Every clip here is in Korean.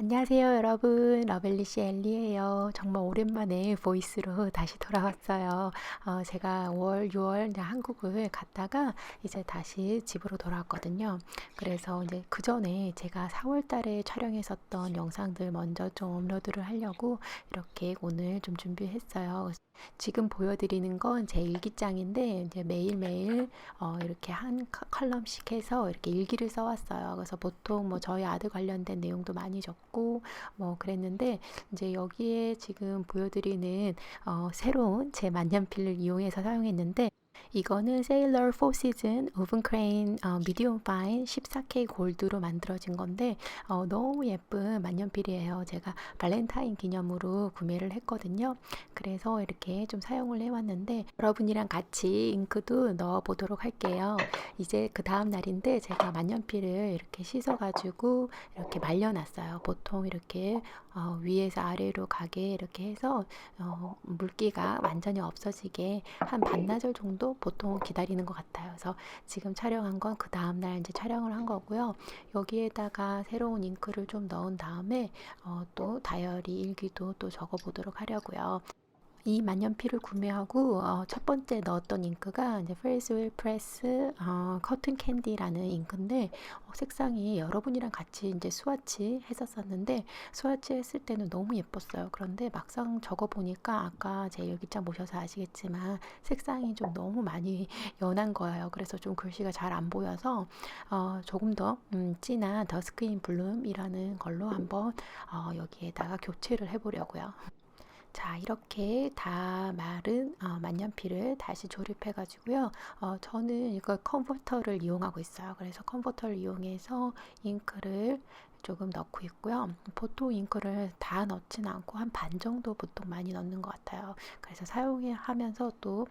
안녕하세요, 여러분. 러블리시 엘리예요. 정말 오랜만에 보이스로 다시 돌아왔어요. 제가 5월, 6월 이제 한국을 갔다가 이제 다시 집으로 돌아왔거든요. 그래서 이제 그 전에 제가 4월 달에 촬영했었던 영상들 먼저 좀 업로드를 하려고 이렇게 오늘 좀 준비했어요. 지금 보여드리는 건 제 일기장인데 이제 매일매일 이렇게 한 컬럼씩 해서 이렇게 일기를 써왔어요. 그래서 보통 뭐 저희 아들 관련된 내용도 많이 적고 뭐 그랬는데 이제 여기에 지금 보여드리는 새로운 제 만년필을 이용해서 사용했는데 이거는 세일러 4 시즌 오븐 크레인 미디움 파인 14K 골드로 만들어진 건데 너무 예쁜 만년필이에요. 제가 발렌타인 기념으로 구매를 했거든요. 그래서 이렇게 좀 사용을 해왔는데 여러분이랑 같이 잉크도 넣어 보도록 할게요. 이제 그 다음 날인데 제가 만년필을 이렇게 씻어가지고 이렇게 말려놨어요. 보통 이렇게 위에서 아래로 가게 이렇게 해서 물기가 완전히 없어지게 한 반나절 정도 보통 기다리는 것 같아요. 그래서 지금 촬영한 건 그 다음날 이제 촬영을 한 거고요. 여기에다가 새로운 잉크를 좀 넣은 다음에 또 다이어리 일기도 또 적어보도록 하려고요. 이 만년필을 구매하고 첫 번째 넣었던 잉크가 이제 프레스윌 프레스 커튼 캔디라는 잉크인데 색상이 여러분이랑 같이 이제 스와치 했었었는데 스와치 했을 때는 너무 예뻤어요. 그런데 막상 적어 보니까 아까 제 일기장 보셔서 아시겠지만 색상이 좀 너무 많이 연한 거예요. 그래서 좀 글씨가 잘 안 보여서 조금 더 진한 더스크인 블룸이라는 걸로 한번 여기에다가 교체를 해보려고요. 자, 이렇게 다 마른 만년필을 다시 조립해 가지고요. 저는 이거 컨버터를 이용하고 있어요. 그래서 컨버터를 이용해서 잉크를 조금 넣고 있고요. 보통 잉크를 다 넣진 않고 한 반 정도 보통 많이 넣는 것 같아요. 그래서 사용하면서 또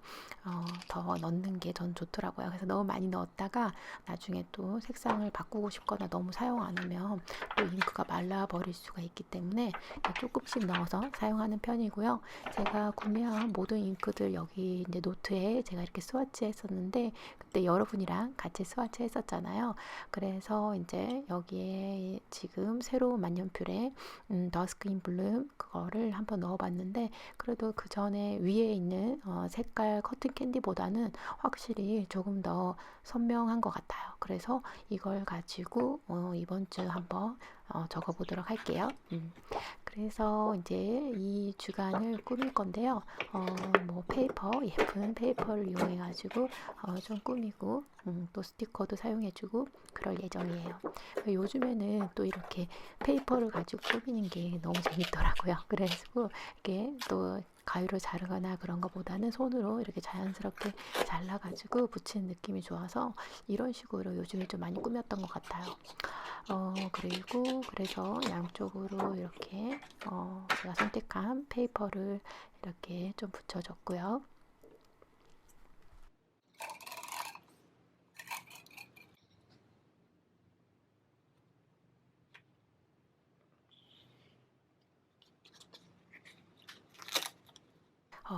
더 넣는 게 전 좋더라고요. 그래서 너무 많이 넣었다가 나중에 또 색상을 바꾸고 싶거나 너무 사용 안 하면 또 잉크가 말라버릴 수가 있기 때문에 조금씩 넣어서 사용하는 편이고요. 제가 구매한 모든 잉크들 여기 이제 노트에 제가 이렇게 스와치 했었는데 그때 여러분이랑 같이 스와치 했었잖아요. 그래서 이제 여기에 지금 새로운 만년필에 더스크인 블룸 그거를 한번 넣어봤는데 그래도 그 전에 위에 있는 색깔 커튼 캔디보다는 확실히 조금 더 선명한 것 같아요. 그래서 이걸 가지고 이번 주 한번 적어보도록 할게요. 그래서 이제 이 주간을 꾸밀 건데요. 뭐 페이퍼, 예쁜 페이퍼를 이용해가지고 좀 꾸미고 또 스티커도 사용해주고 그럴 예정이에요. 요즘에는 또 이렇게 페이퍼를 가지고 꾸미는 게 너무 재밌더라고요. 그래가지고 이렇게 또 가위로 자르거나 그런 것보다는 손으로 이렇게 자연스럽게 잘라가지고 붙이는 느낌이 좋아서 이런 식으로 요즘에 좀 많이 꾸몄던 것 같아요. 그리고 그래서 양쪽으로 이렇게 제가 선택한 페이퍼를 이렇게 좀 붙여줬고요.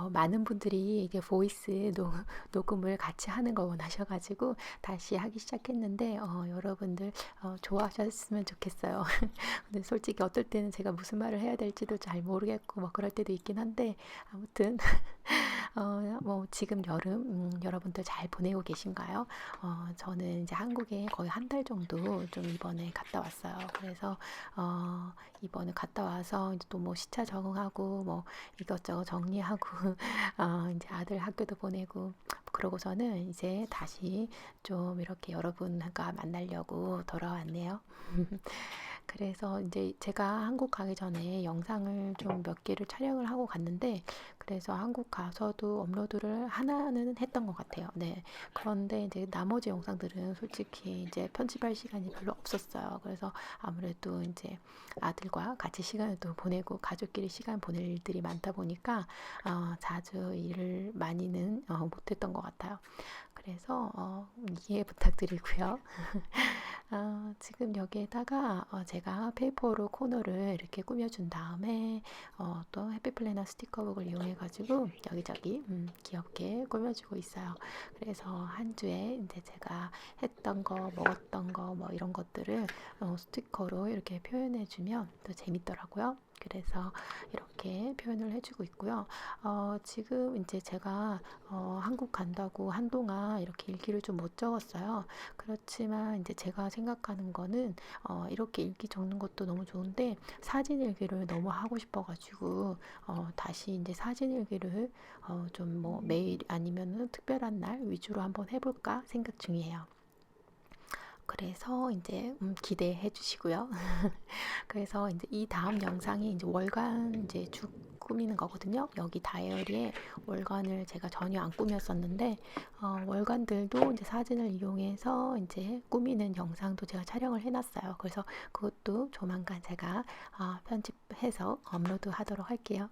많은 분들이 이게 보이스 녹음을 같이 하는 거 원하셔가지고 다시 하기 시작했는데 여러분들 좋아하셨으면 좋겠어요. 근데 솔직히 어떨 때는 제가 무슨 말을 해야 될지도 잘 모르겠고 뭐 그럴 때도 있긴 한데 아무튼 뭐 지금 여름 여러분들 잘 보내고 계신가요? 저는 이제 한국에 거의 한 달 정도 좀 이번에 갔다 왔어요. 그래서 이번에 갔다 와서 이제 또 뭐 시차 적응하고 뭐 이것저것 정리하고 이제 아들 학교도 보내고 그러고서는 이제 다시 좀 이렇게 여러분과 만나려고 돌아왔네요. 그래서 이제 제가 한국 가기 전에 영상을 좀 몇 개를 촬영을 하고 갔는데 그래서 한국 가서도 업로드를 하나는 했던 것 같아요. 네. 그런데 이제 나머지 영상들은 솔직히 이제 편집할 시간이 별로 없었어요. 그래서 아무래도 이제 아들과 같이 시간을 또 보내고 가족끼리 시간 보낼 일들이 많다 보니까 자주 일을 많이는 못했던 것 같아요. 그래서 이해 부탁드리고요. 지금 여기에다가 제가 페이퍼로 코너를 이렇게 꾸며준 다음에 또 해피플래너 스티커북을 이용해가지고 여기저기 귀엽게 꾸며주고 있어요. 그래서 한 주에 이제 제가 했던 거, 먹었던 거, 뭐 이런 것들을 스티커로 이렇게 표현해주면 또 재밌더라고요. 그래서 이렇게 표현을 해주고 있고요. 지금 이제 제가 한국 간다고 한동안 이렇게 일기를 좀 못 적었어요. 그렇지만 이제 제가 생각하는 거는 이렇게 일기 적는 것도 너무 좋은데 사진 일기를 너무 하고 싶어가지고 다시 이제 사진 일기를 좀 뭐 매일 아니면은 특별한 날 위주로 한번 해볼까 생각 중이에요. 그래서 이제 기대해 주시고요. 그래서 이제 이 다음 영상이 이제 월간 이제 주 꾸미는 거거든요. 여기 다이어리에 월간을 제가 전혀 안 꾸몄었는데 월간들도 이제 사진을 이용해서 이제 꾸미는 영상도 제가 촬영을 해놨어요. 그래서 그것도 조만간 제가 편집해서 업로드하도록 할게요.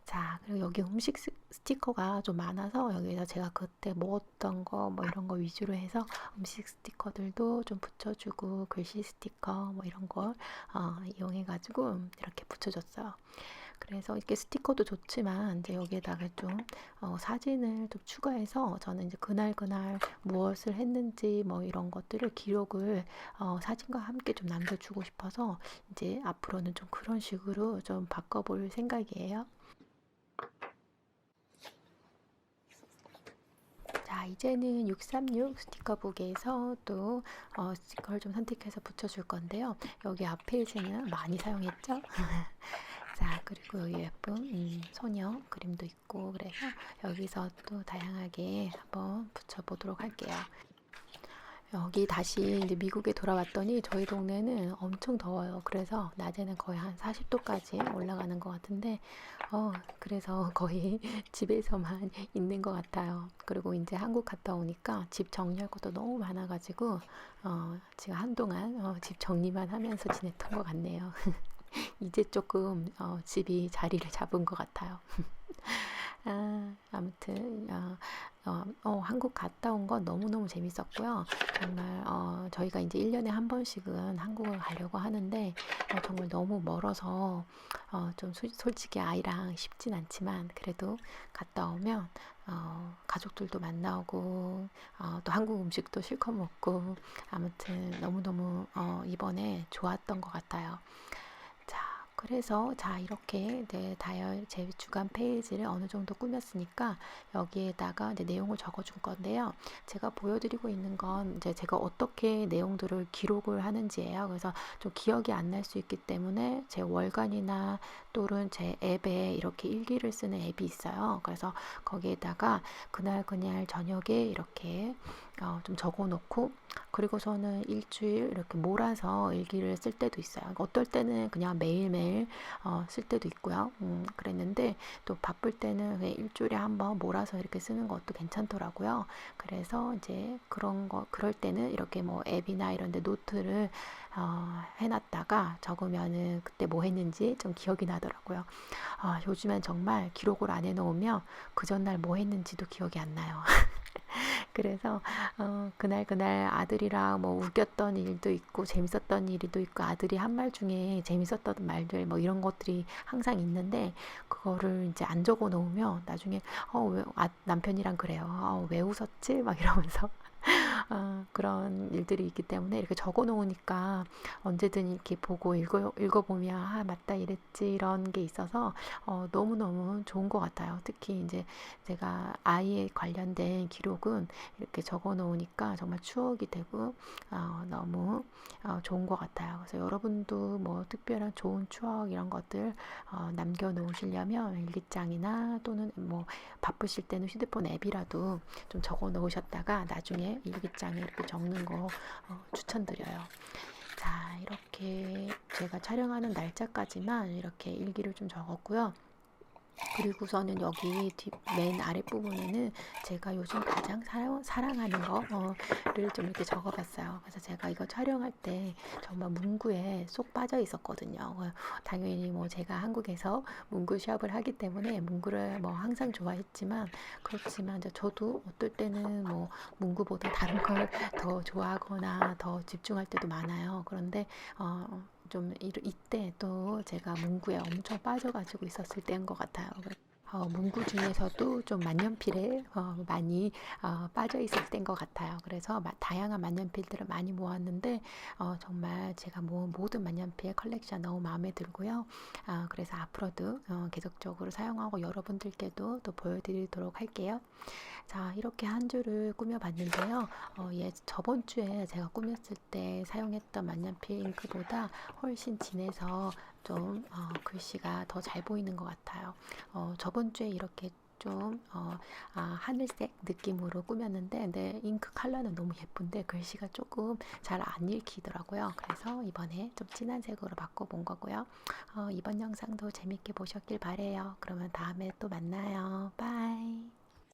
자, 그리고 여기 음식 스티커가 좀 많아서 여기서 제가 그때 먹었던 거 뭐 이런 거 위주로 해서 음식 스티커들도 좀 붙여주고 글씨 스티커 뭐 이런 걸 이용해가지고 이렇게 붙여줬어요. 그래서 이렇게 스티커도 좋지만 이제 여기에다가 좀 사진을 좀 추가해서 저는 이제 그날 무엇을 했는지 뭐 이런 것들을 기록을 사진과 함께 좀 남겨주고 싶어서 이제 앞으로는 좀 그런 식으로 좀 바꿔볼 생각이에요. 자, 이제는 636 스티커북에서 또 스티커를 좀 선택해서 붙여줄 건데요. 여기 앞 페이지는 많이 사용했죠? 자, 그리고 여기 예쁜 소녀 그림도 있고 그래서 여기서 또 다양하게 한번 붙여보도록 할게요. 여기 다시 이제 미국에 돌아왔더니 저희 동네는 엄청 더워요. 그래서 낮에는 거의 한 40도까지 올라가는 것 같은데, 그래서 거의 집에서만 있는 것 같아요. 그리고 이제 한국 갔다 오니까 집 정리할 것도 너무 많아가지고, 지금 한동안 집 정리만 하면서 지냈던 것 같네요. 이제 조금 집이 자리를 잡은 것 같아요. 아무튼 한국 갔다 온 건 너무너무 재밌었고요. 정말 저희가 이제 1년에 한 번씩은 한국을 가려고 하는데 정말 너무 멀어서 좀 솔직히 아이랑 쉽진 않지만 그래도 갔다 오면 가족들도 만나고 또 한국 음식도 실컷 먹고 아무튼 너무너무 이번에 좋았던 것 같아요. 그래서 자 이렇게 제 주간 페이지를 어느 정도 꾸몄으니까 여기에다가 이제 내용을 적어줄 건데요. 제가 보여드리고 있는 건 이제 제가 어떻게 내용들을 기록을 하는지예요. 그래서 좀 기억이 안 날 수 있기 때문에 제 월간이나 또는 제 앱에 이렇게 일기를 쓰는 앱이 있어요. 그래서 거기에다가 그날 저녁에 이렇게 좀 적어놓고 그리고서는 일주일 이렇게 몰아서 일기를 쓸 때도 있어요. 어떨 때는 그냥 매일매일 쓸 때도 있고요. 그랬는데 또 바쁠 때는 그냥 일주일에 한번 몰아서 이렇게 쓰는 것도 괜찮더라고요. 그래서 이제 그럴 때는 이렇게 뭐 앱이나 이런 데 노트를 해놨다가 적으면은 그때 뭐 했는지 좀 기억이 나더라고요. 요즘엔 정말 기록을 안 해놓으면 그 전날 뭐 했는지도 기억이 안 나요. 그래서 그날 아들이랑 뭐 웃겼던 일도 있고 재밌었던 일도 있고 아들이 한 말 중에 재밌었던 말들 뭐 이런 것들이 항상 있는데 그거를 이제 안 적어 놓으면 나중에 왜 남편이랑 그래요. 왜 웃었지? 막 이러면서 그런 일들이 있기 때문에 이렇게 적어 놓으니까 언제든 이렇게 보고 읽어보면 맞다 이랬지 이런 게 있어서 너무너무 좋은 것 같아요. 특히 이제 제가 아이에 관련된 기록은 이렇게 적어 놓으니까 정말 추억이 되고 너무 좋은 것 같아요. 그래서 여러분도 뭐 특별한 좋은 추억 이런 것들 남겨 놓으시려면 일기장이나 또는 뭐 바쁘실 때는 휴대폰 앱이라도 좀 적어 놓으셨다가 나중에 일기장에 이렇게 적는 거 추천드려요. 자, 이렇게 제가 촬영하는 날짜까지만 이렇게 일기를 좀 적었고요. 그리고서는 여기 맨 아랫부분에는 제가 요즘 가장 사랑하는 거를 좀 이렇게 적어봤어요. 그래서 제가 이거 촬영할 때 정말 문구에 쏙 빠져 있었거든요. 당연히 뭐 제가 한국에서 문구 샵을 하기 때문에 문구를 뭐 항상 좋아했지만, 그렇지만 이제 저도 어떨 때는 뭐 문구보다 다른 걸 더 좋아하거나 더 집중할 때도 많아요. 그런데 좀 이때 또 제가 문구에 엄청 빠져가지고 있었을 때인 것 같아요. 문구 중에서도 좀 만년필에 많이 빠져 있을 때인 것 같아요. 그래서 다양한 만년필들을 많이 모았는데 정말 제가 모은 모든 만년필 컬렉션 너무 마음에 들고요. 그래서 앞으로도 계속적으로 사용하고 여러분들께도 또 보여드리도록 할게요. 자, 이렇게 한 주를 꾸며봤는데요. 저번 주에 제가 꾸몄을 때 사용했던 만년필 잉크보다 훨씬 진해서 좀 글씨가 더 잘 보이는 것 같아요. 저번 주에 이렇게 좀 하늘색 느낌으로 꾸몄는데 내 잉크 컬러는 너무 예쁜데 글씨가 조금 잘 안 읽히더라고요. 그래서 이번에 좀 진한 색으로 바꿔본 거고요. 이번 영상도 재밌게 보셨길 바래요. 그러면 다음에 또 만나요. 바이.